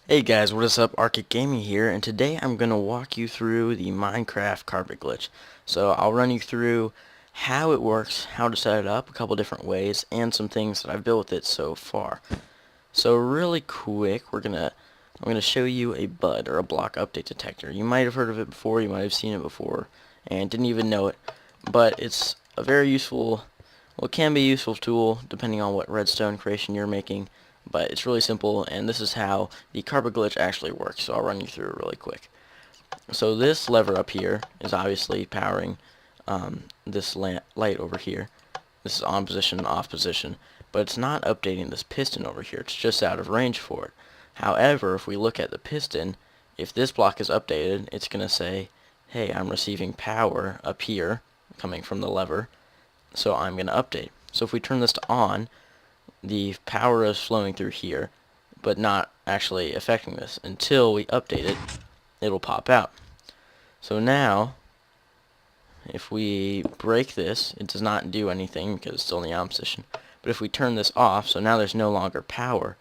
Hey guys, what is up? Arcic Gaming here, and today I'm going to walk you through the Minecraft carpet glitch. So I'll run you through how it works, how to set it up, a couple different ways, and some things that I've built with it so far. So really quick, I'm gonna show you a BUD, or a block update detector. You might have heard of it before, you might have seen it before, and didn't even know it, but it's a very useful, well, it can be a useful tool depending on what redstone creation you're making, but it's really simple, and this is how the carpet glitch actually works, so I'll run you through it really quick. So this lever up here is obviously powering this light over here. This is on position and off position, but it's not updating this piston over here. It's just out of range for it. However, if we look at the piston, if this block is updated, it's going to say, hey, I'm receiving power up here coming from the lever, so I'm going to update. So if we turn this to on, the power is flowing through here, but not actually affecting this. Until we update it, it'll pop out. So now, if we break this, it does not do anything because it's still in the on position. But if we turn this off, so now there's no longer power,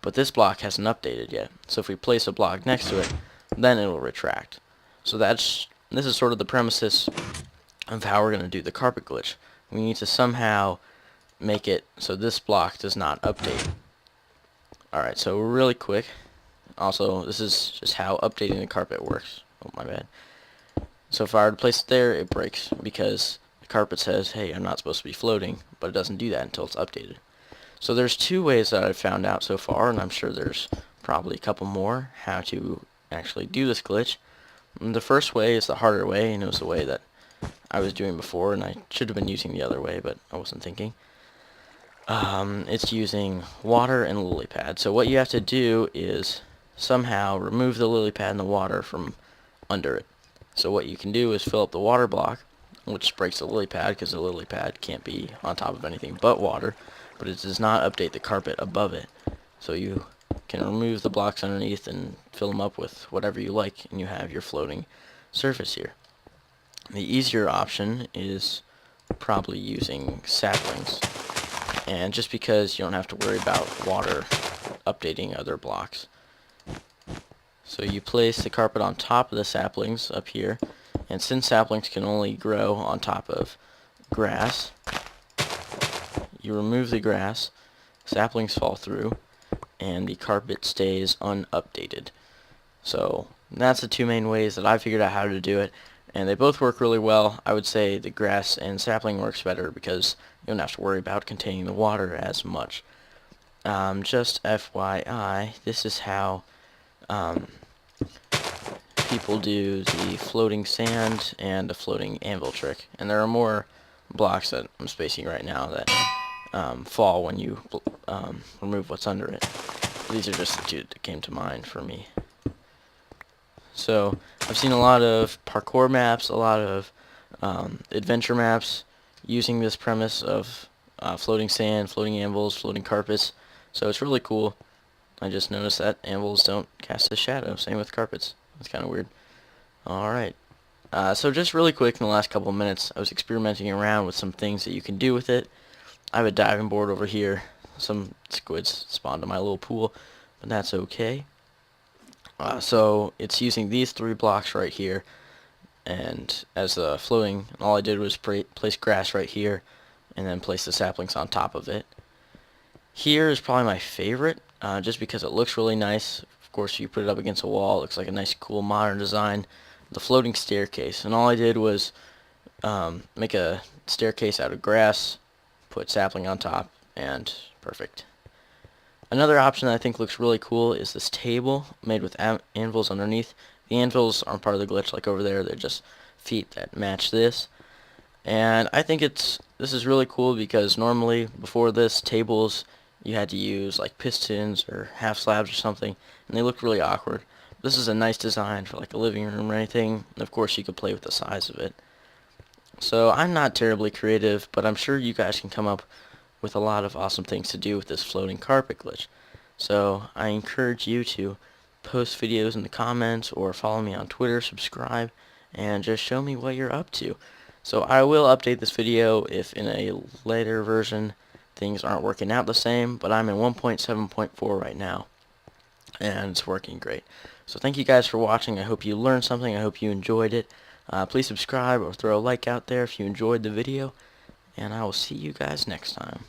but this block hasn't updated yet. So if we place a block next to it, then it'll retract. So this is sort of the premises of how we're going to do the carpet glitch. We need to somehow make it so this block does not update. Alright, so really quick, also this is just how updating the carpet works. Oh, my bad. So if I were to place it there, it breaks because the carpet says, hey, I'm not supposed to be floating, but it doesn't do that until it's updated. So there's two ways that I've found out so far, and I'm sure there's probably a couple more, how to actually do this glitch. And the first way is the harder way, and it was the way that I was doing before, and I should have been using the other way, but I wasn't thinking. It's using water and lily pad. So what you have to do is somehow remove the lily pad and the water from under it. So what you can do is fill up the water block, which breaks the lily pad because the lily pad can't be on top of anything but water, but it does not update the carpet above it. So you can remove the blocks underneath and fill them up with whatever you like, and you have your floating surface here. The easier option is probably using saplings, and just because you don't have to worry about water updating other blocks. So you place the carpet on top of the saplings up here, and since saplings can only grow on top of grass, you remove the grass, saplings fall through, and the carpet stays unupdated. So that's the two main ways that I figured out how to do it, and they both work really well. I would say the grass and sapling works better because you don't have to worry about containing the water as much. Just FYI, this is how people do the floating sand and the floating anvil trick. And there are more blocks that I'm spacing right now that fall when you remove what's under it. These are just the two that came to mind for me. So I've seen a lot of parkour maps, a lot of adventure maps using this premise of floating sand, floating anvils, floating carpets. So it's really cool. I just noticed that anvils don't cast a shadow. Same with carpets. That's kind of weird. Alright. So just really quick, in the last couple of minutes, I was experimenting around with some things that you can do with it. I have a diving board over here. Some squids spawned in my little pool, but that's okay. So it's using these three blocks right here, and as the floating, all I did was place grass right here, and then place the saplings on top of it. Here is probably my favorite, just because it looks really nice. Of course, you put it up against a wall, it looks like a nice, cool, modern design. The floating staircase, and all I did was make a staircase out of grass, put sapling on top, and perfect. Another option that I think looks really cool is this table made with anvils underneath. The anvils aren't part of the glitch like over there, they're just feet that match this. And I think this is really cool because normally before this, tables you had to use like pistons or half slabs or something, and they looked really awkward. This is a nice design for like a living room or anything, and of course you could play with the size of it. So I'm not terribly creative, but I'm sure you guys can come up with a lot of awesome things to do with this floating carpet glitch. So I encourage you to post videos in the comments or follow me on Twitter, subscribe, and just show me what you're up to. So I will update this video if in a later version things aren't working out the same, but I'm in 1.7.4 right now. and it's working great. So thank you guys for watching. I hope you learned something. I hope you enjoyed it. Please subscribe or throw a like out there if you enjoyed the video, and I will see you guys next time.